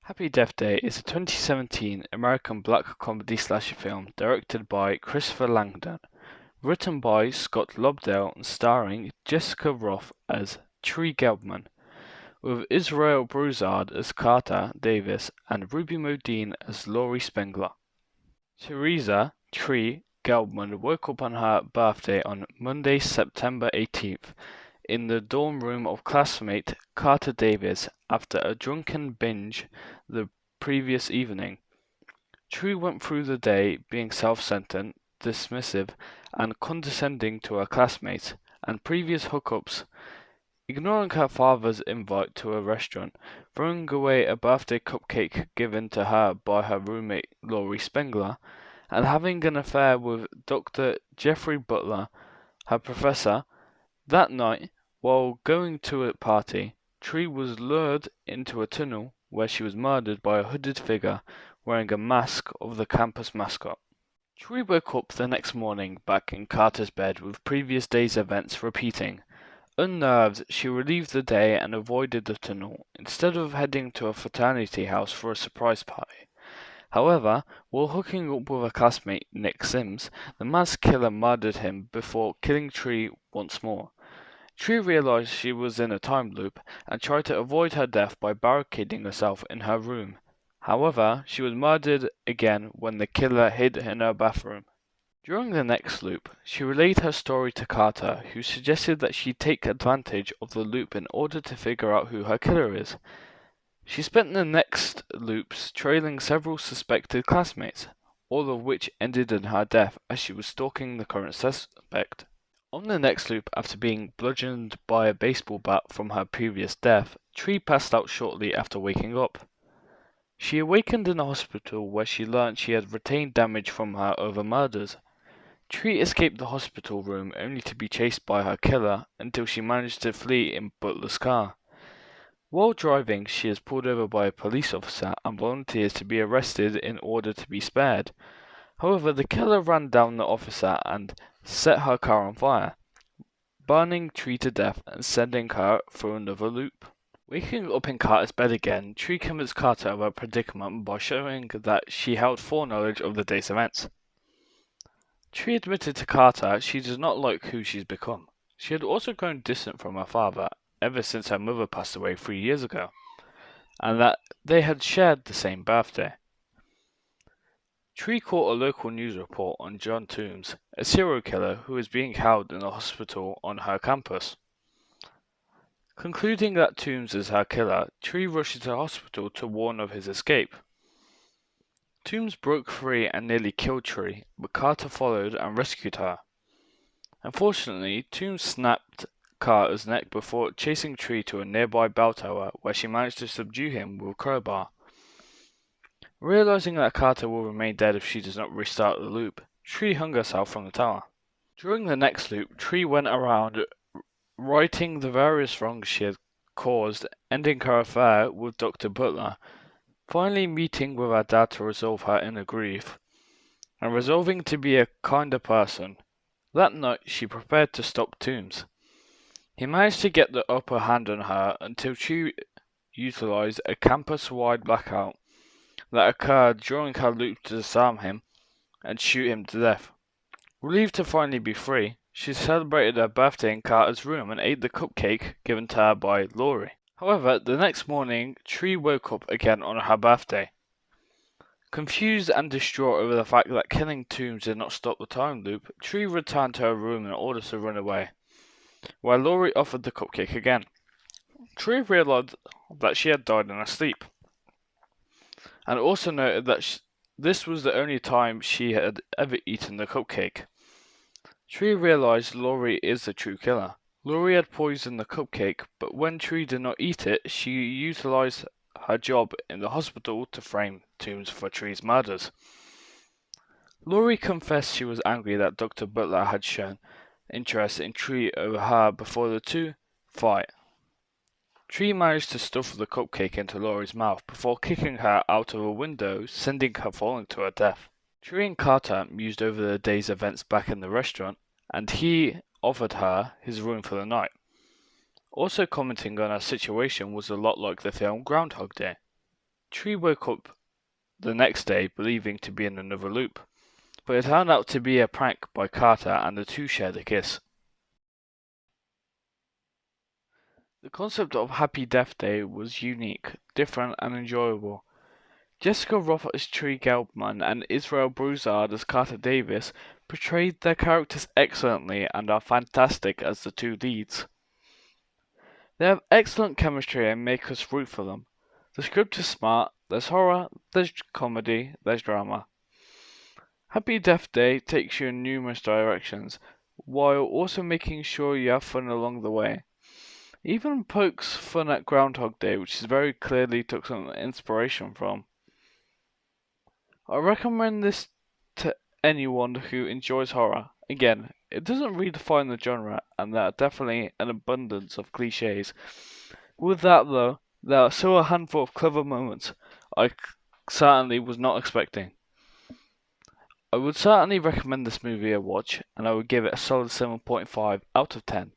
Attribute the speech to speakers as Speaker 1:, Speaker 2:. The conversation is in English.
Speaker 1: Happy Death Day is a 2017 American black comedy slasher film directed by Christopher Langdon, written by Scott Lobdell and starring Jessica Rothe as Tree Gelbman, with Israel Broussard as Carter Davis and Ruby Modine as Laurie Spengler. Teresa Tree Gelbman woke up on her birthday on Monday, September 18th, in the dorm room of classmate Carter Davis after a drunken binge the previous evening. Tree went through the day being self-centered, dismissive, and condescending to her classmates and previous hookups, ignoring her father's invite to a restaurant, throwing away a birthday cupcake given to her by her roommate Laurie Spengler, and having an affair with Dr. Jeffrey Butler, her professor. That night, while going to a party, Tree was lured into a tunnel where she was murdered by a hooded figure wearing a mask of the campus mascot. Tree woke up the next morning back in Carter's bed with previous day's events repeating. Unnerved, she relieved the day and avoided the tunnel, instead of heading to a fraternity house for a surprise party. However, while hooking up with a classmate, Nick Sims, the masked killer murdered him before killing Tree once more. Tree realized she was in a time loop and tried to avoid her death by barricading herself in her room. However, she was murdered again when the killer hid in her bathroom. During the next loop, she relayed her story to Carter, who suggested that she take advantage of the loop in order to figure out who her killer is. She spent the next loops trailing several suspected classmates, all of which ended in her death as she was stalking the current suspect. On the next loop, after being bludgeoned by a baseball bat from her previous death, Tree passed out shortly after waking up. She awakened in a hospital where she learned she had retained damage from her other murders. Tree escaped the hospital room only to be chased by her killer until she managed to flee in Butler's car. While driving, she is pulled over by a police officer and volunteers to be arrested in order to be spared. However, the killer ran down the officer and set her car on fire, burning Tree to death and sending her through another loop. Waking up in Carter's bed again, Tree convinced Carter of her predicament by showing that she held foreknowledge of the day's events. Tree admitted to Carter she does not like who she's become. She had also grown distant from her father ever since her mother passed away 3 years ago, and that they had shared the same birthday. Tree caught a local news report on John Toombs, a serial killer who is being held in a hospital on her campus. Concluding that Toombs is her killer, Tree rushes to the hospital to warn of his escape. Toombs broke free and nearly killed Tree, but Carter followed and rescued her. Unfortunately, Toombs snapped Carter's neck before chasing Tree to a nearby bell tower where she managed to subdue him with a crowbar. Realizing that Carter will remain dead if she does not restart the loop, Tree hung herself from the tower. During the next loop, Tree went around righting the various wrongs she had caused, ending her affair with Dr. Butler, finally meeting with her dad to resolve her inner grief, and resolving to be a kinder person. That night she prepared to stop Toombs. He managed to get the upper hand on her until she utilized a campus-wide blackout that occurred during her loop to disarm him and shoot him to death. Relieved to finally be free, she celebrated her birthday in Carter's room and ate the cupcake given to her by Laurie. However, the next morning, Tree woke up again on her birthday. Confused and distraught over the fact that killing Toombs did not stop the time loop, Tree returned to her room in order to run away, where Laurie offered the cupcake again. Tree realized that she had died in her sleep, and also noted that this was the only time she had ever eaten the cupcake. Tree realized Laurie is the true killer. Laurie had poisoned the cupcake, but when Tree did not eat it, she utilized her job in the hospital to frame Toombs for Tree's murders. Laurie confessed she was angry that Dr. Butler had shown interest in Tree over her before the two fight. Tree managed to stuff the cupcake into Laurie's mouth before kicking her out of a window, sending her falling to her death. Tree and Carter mused over the day's events back in the restaurant, and he offered her his room for the night. Also commenting on her situation was a lot like the film Groundhog Day. Tree woke up the next day believing to be in another loop, but it turned out to be a prank by Carter and the two shared a kiss. The concept of Happy Death Day was unique, different, and enjoyable. Jessica Rothe as Tree Gelbman and Israel Broussard as Carter Davis portrayed their characters excellently and are fantastic as the two leads. They have excellent chemistry and make us root for them. The script is smart, there's horror, there's comedy, there's drama. Happy Death Day takes you in numerous directions, while also making sure you have fun along the way. Even pokes fun at Groundhog Day, which is very clearly took some inspiration from. I recommend this to anyone who enjoys horror. Again, it doesn't redefine the genre, and there are definitely an abundance of cliches. With that though, there are still a handful of clever moments I certainly was not expecting. I would certainly recommend this movie a watch, and I would give it a solid 7.5 out of 10.